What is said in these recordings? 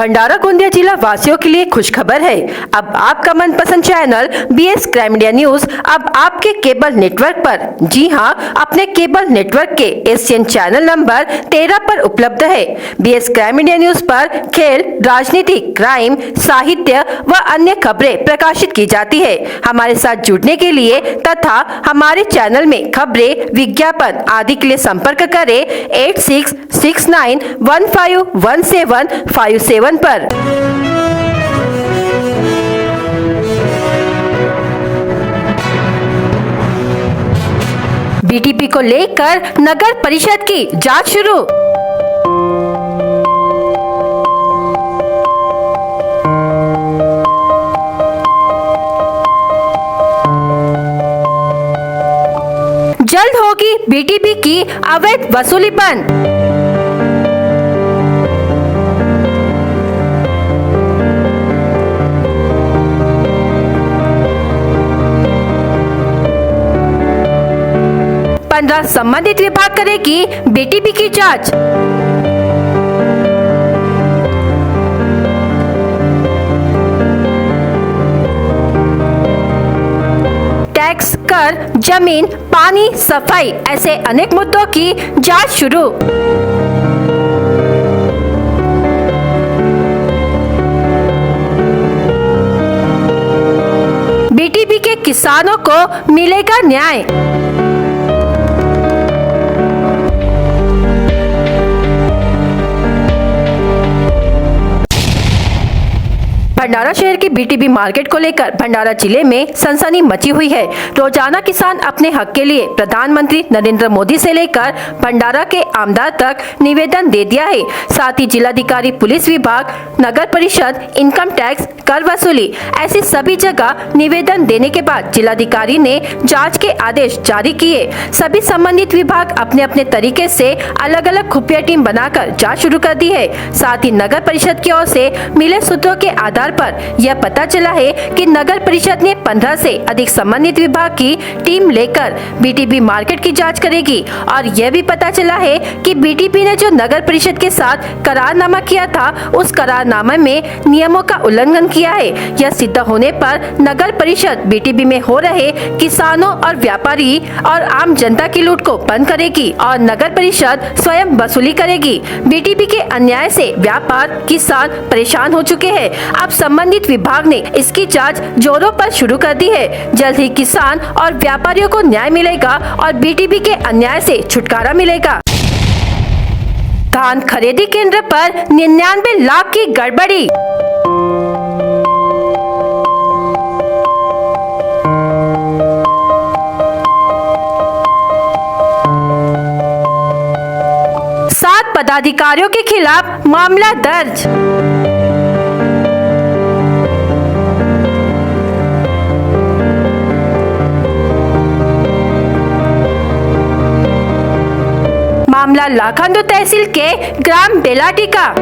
भंडारा गोंदिया जिला वासियों के लिए खुशखबर है। अब आपका मनपसंद channel BS crime India news अब आपके केबल नेटवर्क पर, जी हां, अपने केबल नेटवर्क के एशियन चैनल नंबर 13 पर उपलब्ध है। BS क्राइम इंडिया न्यूज पर खेल, राजनीति, क्राइम, साहित्य व अन्य खबरें प्रकाशित की जाती है। हमारे साथ जुड़ने के लिए तथा हमारे चैनल में खबरें, विज्ञापन आदि के लिए संपर्क करें 8669151757 पर। BTP को लेकर नगर परिषद की जांच शुरू। जल्द होगी BTP की अवैध वसूली बंद। संबंधित विभाग करेगी BTP की जांच। टैक्स, कर, जमीन, पानी, सफाई ऐसे अनेक मुद्दों की जांच शुरू। BTP के किसानों को मिलेगा न्याय। भंडारा शहर की BTP मार्केट को लेकर भंडारा जिले में सनसनी मची हुई है। रोजाना किसान अपने हक के लिए प्रधानमंत्री नरेंद्र मोदी से लेकर भंडारा के आमदार तक निवेदन दे दिया है। साथ ही जिलाधिकारी, पुलिस विभाग, नगर परिषद, इनकम टैक्स, कर वसूली ऐसी सभी जगह निवेदन देने के बाद जिलाधिकारी ने जांच के आदेश जारी किए। सभी संबंधित विभाग अपने अपने तरीके से अलग अलग खुफिया टीम बनाकर जांच शुरू कर दी है। साथ ही नगर परिषद की ओर से मिले सूत्रों के आधार पर यह पता चला है कि नगर परिषद ने 15 से अधिक संबंधित विभाग की टीम लेकर BTP मार्केट की जांच करेगी। और यह भी पता चला है कि BTP ने जो नगर परिषद के साथ करारनामा किया था, उस करारनामे में नियमों का उल्लंघन किया है। यह सिद्ध होने पर नगर परिषद BTP में हो रहे किसानों और व्यापारी और आम जनता की लूट को बंद करेगी और नगर परिषद स्वयं वसूली करेगी। BTP के अन्याय से व्यापार, किसान परेशान हो चुके हैं। अब संबंधित विभाग ने इसकी जांच जोरों पर शुरू कर दी है। जल्द ही किसान और व्यापारियों को न्याय मिलेगा और BTP के अन्याय से छुटकारा मिलेगा। धान खरीदी केंद्र पर 99 लाख की गड़बड़ी। सात पदाधिकारियों के खिलाफ मामला दर्ज। मामला लाखांदू तहसील के ग्राम बेलाटी का।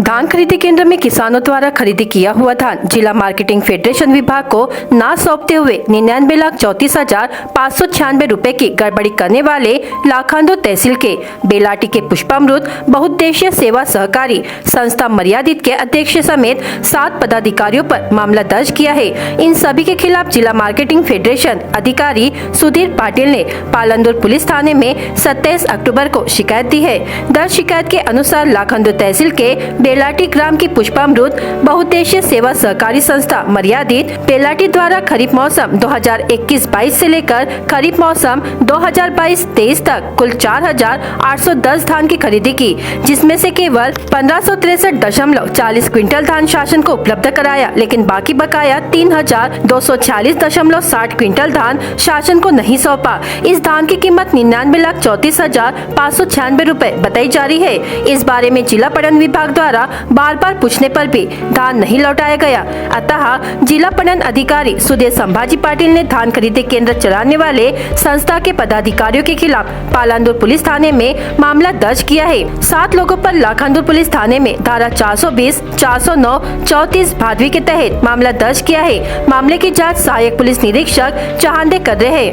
धान खरीदी केंद्र में किसानों द्वारा खरीदी किया हुआ धान जिला मार्केटिंग फेडरेशन विभाग को ना सौंपते हुए 99,34,596 रुपए की गड़बड़ी करने वाले लाखांदू तहसील के बेलाटी के पुष्पामृत बहुउद्देशीय सेवा सहकारी संस्था मर्यादित के अध्यक्ष समेत 7 पदाधिकारियों पर मामला दर्ज किया है। इन सभी के खिलाफ जिला मार्केटिंग फेडरेशन अधिकारी सुधीर पाटिल ने पालंदुर पुलिस थाने में 27 अक्टूबर को शिकायत दी है। दर्ज शिकायत के अनुसार लाखांदू तहसील के बेलाटी ग्राम की पुष्पामृत बहुउद्देशीय सेवा सहकारी संस्था मर्यादित बेलाटी द्वारा खरीफ मौसम 2021-22 से लेकर खरीफ मौसम 2022-23 तक कुल 4,810 धान की खरीदी की, जिसमें से केवल 1563.40 क्विंटल धान शासन को उपलब्ध कराया, लेकिन बाकी बकाया 3,246.60 क्विंटल धान शासन को नहीं सौंपा। इस धान की कीमत 99,34,596 रुपए बताई जा रही है। इस बारे में जिला पणन विभाग द्वारा बार बार पूछने पर भी धान नहीं लौटाया गया। अतः जिला पणन अधिकारी सुधीर संभाजी पाटिल ने धान खरीदी केंद्र चलाने वाले संस्था के पदाधिकारियों के खिलाफ पालांदुर पुलिस थाने में मामला दर्ज किया है। 7 लोगों पर लाखांदुर पुलिस थाने में धारा 420, 409, 34 भादवी के तहत मामला दर्ज किया है। मामले की जांच सहायक पुलिस निरीक्षक चहांदे कर रहे हैं।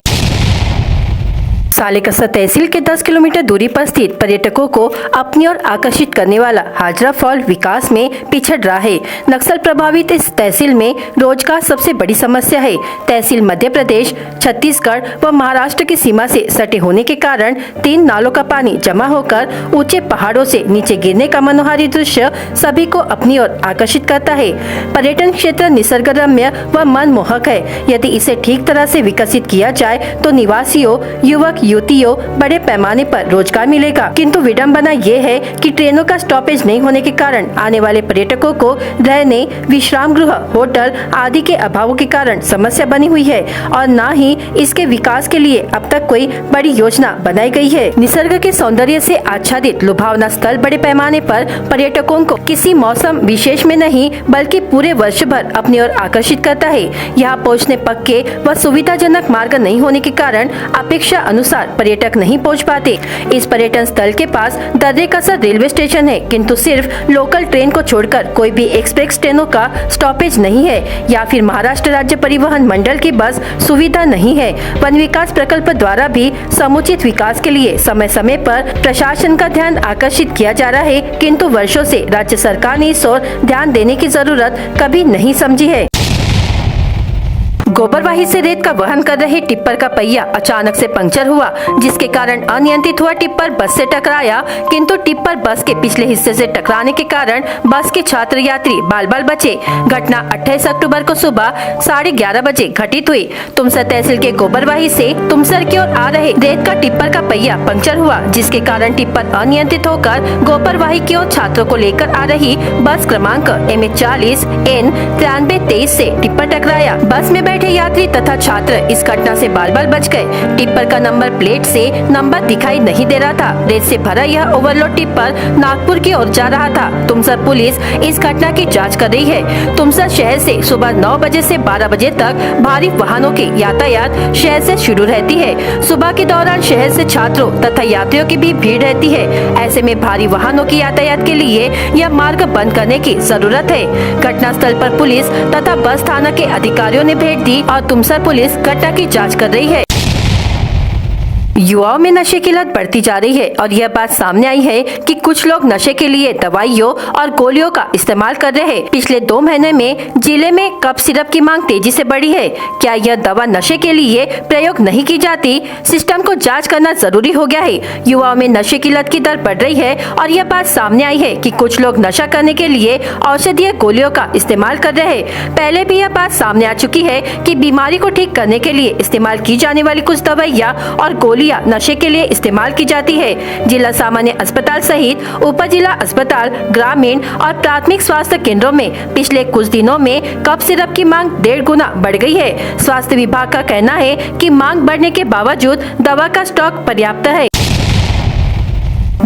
सालेकसा तहसील के 10 किलोमीटर दूरी पर स्थित पर्यटकों को अपनी ओर आकर्षित करने वाला हाजरा फॉल विकास में पिछड़ रहा है। नक्सल प्रभावित इस तहसील में रोजगार सबसे बड़ी समस्या है। तहसील मध्य प्रदेश, छत्तीसगढ़ व महाराष्ट्र की सीमा से सटे होने के कारण 3 नालों का पानी जमा होकर ऊंचे पहाड़ों से नीचे गिरने का मनोहारी दृश्य सभी को अपनी ओर आकर्षित करता है। पर्यटन क्षेत्र निसर्गरम्य व मनमोहक है। यदि इसे ठीक तरह से विकसित किया जाए तो निवासियों, युवक युवतियों बड़े पैमाने पर रोजगार मिलेगा। किंतु विडंबना ये है कि ट्रेनों का स्टॉपेज नहीं होने के कारण आने वाले पर्यटकों को रहने, विश्राम गृह, होटल आदि के अभावों के कारण समस्या बनी हुई है और न ही इसके विकास के लिए अब तक कोई बड़ी योजना बनाई गई है। निसर्ग के सौंदर्य से आच्छादित लुभावना स्थल बड़े पैमाने पर पर्यटकों को किसी मौसम विशेष में नहीं बल्कि पूरे वर्ष भर अपनी ओर आकर्षित करता है। यहाँ पहुँचने पक्के व सुविधाजनक मार्ग नहीं होने के कारण अपेक्षा अनुसार पर्यटक नहीं पहुंच पाते। इस पर्यटन स्थल के पास दर्रे कसर रेलवे स्टेशन है, किंतु सिर्फ लोकल ट्रेन को छोड़कर कोई भी एक्सप्रेस ट्रेनों का स्टॉपेज नहीं है या फिर महाराष्ट्र राज्य परिवहन मंडल की बस सुविधा नहीं है। वन विकास प्रकल्प द्वारा भी समुचित विकास के लिए समय समय पर प्रशासन का ध्यान आकर्षित किया जा रहा है, किंतु वर्षों से राज्य सरकार ने इस ओर ध्यान देने की जरूरत कभी नहीं समझी है। गोबरवाही से रेत का वहन कर रहे टिप्पर का पहिया अचानक से पंक्चर हुआ, जिसके कारण अनियंत्रित हुआ टिप्पर बस से टकराया, किंतु टिप्पर बस के पिछले हिस्से से टकराने के कारण बस के छात्र यात्री बाल बाल बचे। घटना 28 अक्टूबर को सुबह 11:30 बजे घटित हुई। तुमसर तहसील के गोबरवाही से तुमसर की ओर आ रहे रेत का टिप्पर का पहिया पंक्चर हुआ, जिसके कारण टिप्पर अनियंत्रित होकर गोबरवाही की ओर छात्रों को लेकर आ रही बस क्रमांक MH40 N 9323 से टिप्पर टकराया। बस में बैठे यात्री तथा छात्र इस घटना से बाल बाल बच गए। टिप्पर का नंबर प्लेट से नंबर दिखाई नहीं दे रहा था। रेत से भरा यह ओवरलोड टिप्पर नागपुर की ओर जा रहा था। तुमसर पुलिस इस घटना की जांच कर रही है। तुमसर शहर से सुबह 9 बजे से 12 बजे तक भारी वाहनों की यातायात शहर से शुरू रहती है। सुबह के दौरान शहर से छात्रों तथा यात्रियों की भी भीड़ रहती है। ऐसे में भारी वाहनों की यातायात के लिए यह मार्ग बंद करने की जरूरत है। घटना स्थल पर पुलिस तथा बस थाना के अधिकारियों ने भेंट दी और तुमसर पुलिस घटना की जांच कर रही है। युवाओं में नशे की लत बढ़ती जा रही है और यह बात सामने आई है कि कुछ लोग नशे के लिए दवाइयों और गोलियों का इस्तेमाल कर रहे हैं। पिछले 2 महीने में जिले में कफ सिरप की मांग तेजी से बढ़ी है। क्या यह दवा नशे के लिए प्रयोग नहीं की जाती? सिस्टम को जांच करना जरूरी हो गया है। युवाओं में नशे की लत की दर बढ़ रही है और यह बात सामने आई है कि कुछ लोग नशा करने के लिए औषधीय गोलियों का इस्तेमाल कर रहे हैं। पहले भी यह बात सामने आ चुकी है कि बीमारी को ठीक करने के लिए इस्तेमाल की जाने वाली कुछ दवाइयाँ और गोलियां नशे के लिए इस्तेमाल की जाती है। जिला सामान्य अस्पताल सहित उप जिला अस्पताल, ग्रामीण और प्राथमिक स्वास्थ्य केंद्रों में पिछले कुछ दिनों में कफ सिरप की मांग 1.5 गुना बढ़ गई है। स्वास्थ्य विभाग का कहना है कि मांग बढ़ने के बावजूद दवा का स्टॉक पर्याप्त है।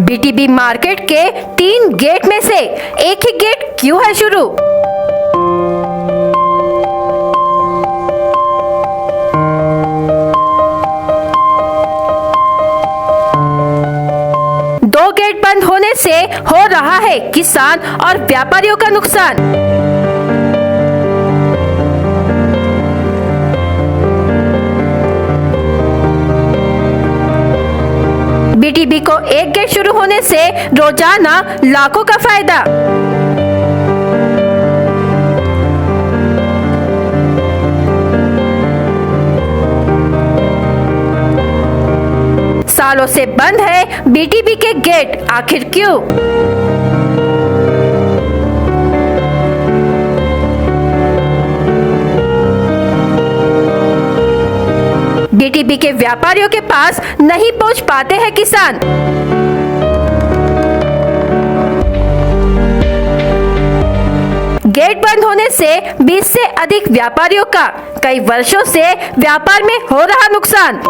BTB मार्केट के 3 गेट में से एक ही गेट क्यों है शुरू? गेट बंद होने से हो रहा है किसान और व्यापारियों का नुकसान। BTB को एक गेट शुरू होने से रोजाना लाखों का फायदा। सालों से बंद है BTB के गेट, आखिर क्यों? BTB के व्यापारियों के पास नहीं पहुंच पाते हैं किसान। गेट बंद होने से 20 से अधिक व्यापारियों का कई वर्षों से व्यापार में हो रहा नुकसान।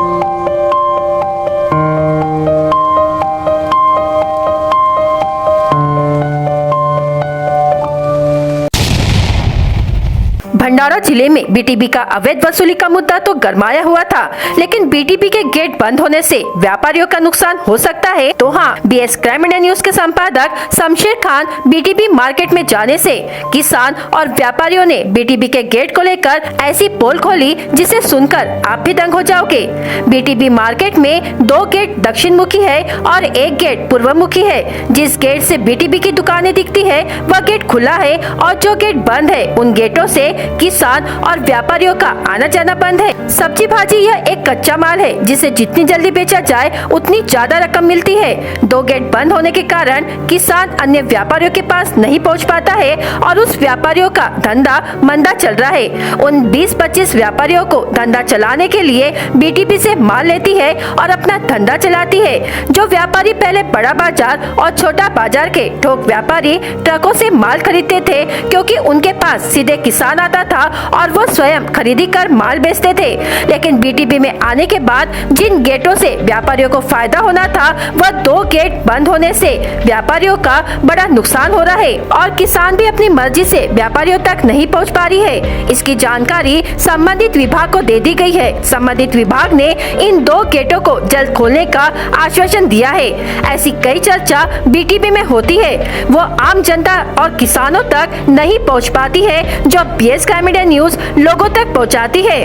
भंडारा जिले में बीटीबी का अवैध वसूली का मुद्दा तो गरमाया हुआ था, लेकिन बीटीबी के गेट बंद होने से व्यापारियों का नुकसान हो सकता है। तो हाँ, बीएस क्राइम इंडिया न्यूज के संपादक शमशेर खान बीटीबी मार्केट में जाने से किसान और व्यापारियों ने बीटीबी के गेट को लेकर ऐसी पोल खोली जिसे सुनकर आप भी दंग हो जाओगे। बीटीबी मार्केट में 2 गेट दक्षिण मुखी है और 1 गेट पूर्व मुखी है। जिस गेट से बीटीबी की दुकानें दिखती है वह गेट खुला है और जो गेट बंद है उन गेटों से किसान और व्यापारियों का आना जाना बंद है। सब्जी भाजी यह एक कच्चा माल है जिसे जितनी जल्दी बेचा जाए उतनी ज्यादा रकम मिलती है। 2 गेट बंद होने के कारण किसान अन्य व्यापारियों के पास नहीं पहुंच पाता है और उस व्यापारियों का धंधा मंदा चल रहा है। उन 20-25 व्यापारियों को धंधा चलाने के लिए बीटीबी से माल लेती है और अपना धंधा चलाती है। जो व्यापारी पहले बड़ा बाजार और छोटा बाजार के थोक व्यापारी ट्रकों से माल खरीदते थे, क्योंकि उनके पास सीधे किसान आता था और वो स्वयं खरीदी कर माल बेचते थे। लेकिन बीटीबी में आने के बाद जिन गेटों से व्यापारियों को फायदा होना था वह 2 गेट बंद होने से व्यापारियों का बड़ा नुकसान हो रहा है और किसान भी अपनी मर्जी से व्यापारियों तक नहीं पहुंच पा रही है। इसकी जानकारी संबंधित विभाग को दे दी गई है। संबंधित विभाग ने इन 2 गेटों को जल्द खोलने का आश्वासन दिया है। ऐसी कई चर्चा बीटीबी में होती है, वो आम जनता और किसानों तक नहीं पहुंच पाती है, जो बीएस क्राइम इंडिया न्यूज लोगों तक पहुंचाती है।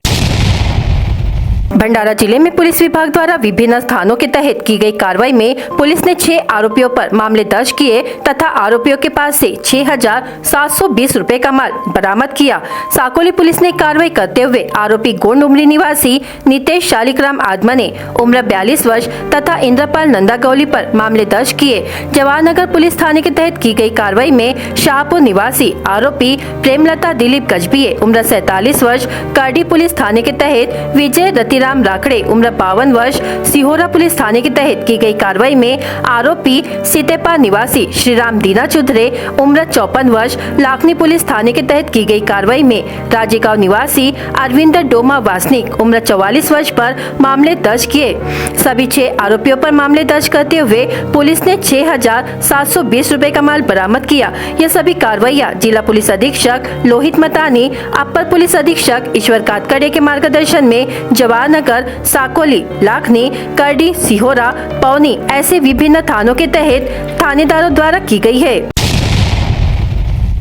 भंडारा जिले में पुलिस विभाग द्वारा विभिन्न स्थानों के तहत की गई कार्रवाई में पुलिस ने 6 आरोपियों पर मामले दर्ज किए तथा आरोपियों के पास से 6,720 रुपए का माल बरामद किया। साकोली पुलिस ने कार्रवाई करते हुए आरोपी गोंड उमरी निवासी नितेश शालिग्राम आदमने उम्र 42 वर्ष तथा इंद्रपाल नंदागौली पर मामले दर्ज किए। जवाहरनगर पुलिस थाने के तहत की गई कार्रवाई में शाहपुर निवासी आरोपी प्रेमलता दिलीप गजबिये उम्र 47 वर्ष, करडी पुलिस थाने के तहत विजय रतिराम राखड़े उम्र 52 वर्ष, सिहोरा पुलिस थाने के तहत की गई कार्रवाई में आरोपी सीतेपा निवासी श्रीराम दीना चौधरी उम्र 54 वर्ष, लाखनी पुलिस थाने के तहत की गई कार्रवाई में राजेगांव निवासी अरविंद डोमा वासनिक उम्र 44 वर्ष पर मामले दर्ज किए। सभी 6 आरोपियों पर मामले दर्ज करते हुए पुलिस ने 6,720 रुपए का माल बरामद किया। यह सभी कार्रवाइयाँ जिला पुलिस अधीक्षक लोहित मतानी, अपर पुलिस अधीक्षक ईश्वर कातकड़े के मार्गदर्शन में जवाहरनगर, साकोली, लाखनी, करडी, सिहोरा, पौनी ऐसे विभिन्न थानों के तहत थानेदारों द्वारा की गई है।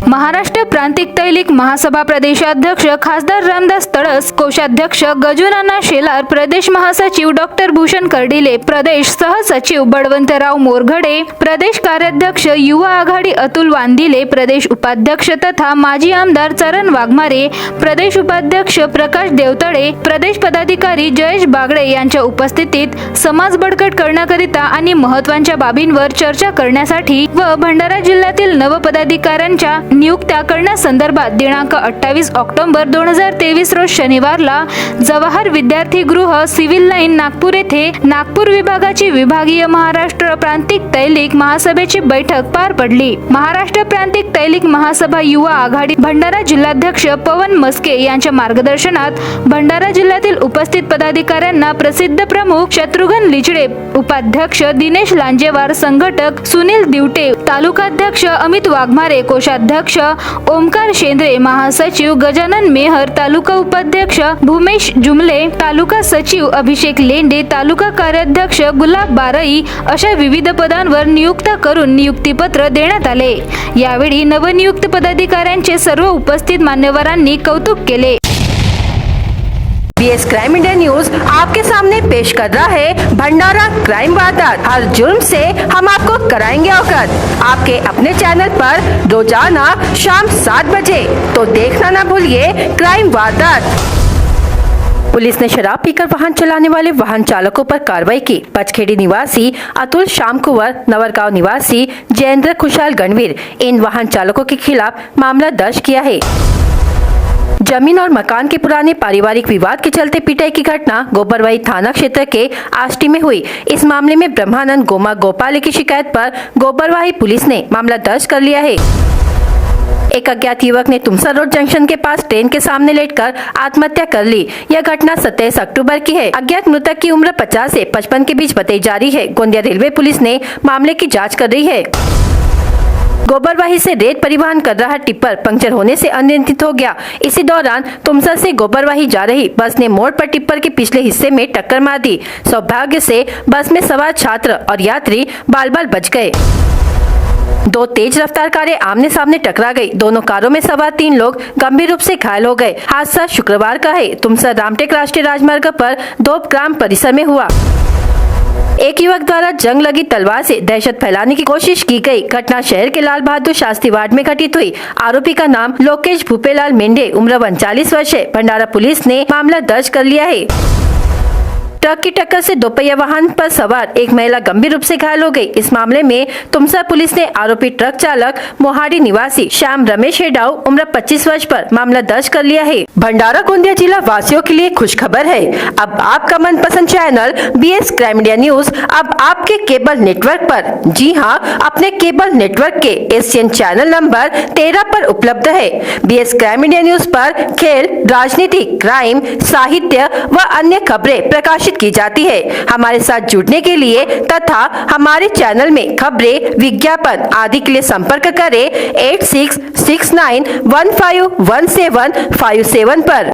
महाराष्ट्र प्रांतिक तैलिक महासभा प्रदेशाध्यक्ष खासदार रामदास तळस, कोषाध्यक्ष गजूनाना शेलार, प्रदेश महासचिव डॉक्टर भूषण कर्डिले, प्रदेश सहसचिव बळवंतराव मोरघडे, प्रदेश कार्याध्यक्ष युवा आघाडी अतुल वांदिले, प्रदेश उपाध्यक्ष तथा माजी आमदार चरण वाघमारे, प्रदेश उपाध्यक्ष प्रकाश देवतळे, प्रदेश पदाधिकारी जयेश बागडे यांच्या उपस्थितीत समाज बळकट करण्याकरिता आणि महत्त्वाच्या बाबींवर चर्चा करण्यासाठी व भंडारा जिल्ह्यातील नवपदाधिकाऱ्यांच्या नियुक्त्या करण्यासंदर्भात दिनांक 28 ऑक्टोबर 2023 रोज शनिवारला जवाहर विद्यार्थी गृह सिव्हिल लाईन नागपूर येथे नागपूर विभागाची विभागीय महाराष्ट्र प्रांतिक तैलिक महासभेची बैठक पार पडली। महाराष्ट्र प्रांतिक तैलिक महासभा युवा आघाडी भंडारा जिल्हाध्यक्ष पवन मस्के यांच्या मार्गदर्शनात भंडारा जिल्ह्यातील उपस्थित पदाधिकाऱ्यांना प्रसिद्ध प्रमुख शत्रुघ्न लिचडे, उपाध्यक्ष दिनेश लांजेवार, संघटक सुनील दिवटे, तालुकाध्यक्ष अमित वाघमारे, कोषाध्यक्ष ओमकार शेंद्रे, महासचिव गजानन मेहर, तालुका उपाध्यक्ष भूमेश जुमले, तालुका सचिव अभिषेक लेंडे, तालुका कार्याध्यक्ष गुलाब बारई अशा विविध पदांवर नियुक्त्या करून नियुक्तीपत्र देण्यात आले। यावेळी नवनियुक्त पदाधिकाऱ्यांचे सर्व उपस्थित मान्यवरांनी कौतुक केले। बीएस क्राइम इंडिया न्यूज आपके सामने पेश कर रहा है भंडारा क्राइम वारदात। हर जुर्म से हम आपको कराएंगे अवगत। आपके अपने चैनल पर रोजाना शाम 7 बजे, तो देखना ना भूलिए क्राइम वारदात। पुलिस ने शराब पीकर वाहन चलाने वाले वाहन चालकों पर कार्रवाई की। पचखेड़ी निवासी अतुल श्याम कुंवर, नवरगांव निवासी जयेंद्र खुशहाल गणवीर, इन वाहन चालकों के खिलाफ मामला दर्ज किया है। जमीन और मकान के पुराने पारिवारिक विवाद के चलते पिटाई की घटना गोबरवाही थाना क्षेत्र के आष्टी में हुई। इस मामले में ब्रह्मानंद गोमा गोपाले की शिकायत पर गोबरवाही पुलिस ने मामला दर्ज कर लिया है। एक अज्ञात युवक ने तुमसर रोड जंक्शन के पास ट्रेन के सामने लेटकर आत्महत्या कर ली। यह घटना 27 अक्टूबर की है। अज्ञात मृतक की उम्र 50 से 55 के बीच बताई जा रही है। गोंदिया रेलवे पुलिस ने मामले की जाँच कर रही है। गोबरवाही से रेत परिवहन कर रहा टिप्पर पंक्चर होने से अनियंत्रित हो गया। इसी दौरान तुमसा से गोबरवाही जा रही बस ने मोड़ पर टिप्पर के पिछले हिस्से में टक्कर मार दी। सौभाग्य से बस में सवार छात्र और यात्री बाल बाल बच गए। दो तेज रफ्तार कारें आमने सामने टकरा गई। दोनों कारों में सवार 3 लोग गंभीर रूप से घायल हो गए। हादसा शुक्रवार का है। तुमसा रामटेक राष्ट्रीय राजमार्ग पर दोप ग्राम परिसर में हुआ। एक युवक द्वारा जंग लगी तलवार से दहशत फैलाने की कोशिश की गई। घटना शहर के लाल बहादुर शास्त्री वार्ड में घटित हुई। आरोपी का नाम लोकेश भूपेलाल मेंढे, उम्र 39 वर्ष है। भंडारा पुलिस ने मामला दर्ज कर लिया है। ट्रक की टक्कर से दोपहिया वाहन पर सवार एक महिला गंभीर रूप से घायल हो गई। इस मामले में तुमसा पुलिस ने आरोपी ट्रक चालक मोहाड़ी निवासी श्याम रमेश हेडाऊ, उम्र 25 वर्ष पर मामला दर्ज कर लिया है। भंडारा गोंदिया जिला वासियों के लिए खुश खबर है। अब आपका मनपसंद channel BS crime India news अब आपके केबल नेटवर्क पर, जी हाँ, अपने केबल नेटवर्क के एशियन चैनल नंबर 13 पर उपलब्ध है। BS क्राइम इंडिया न्यूज पर खेल, राजनीति, क्राइम, साहित्य व अन्य खबरें प्रकाशित की जाती है। हमारे साथ जुड़ने के लिए तथा हमारे चैनल में खबरें, विज्ञापन आदि के लिए संपर्क करें 8669151757 पर।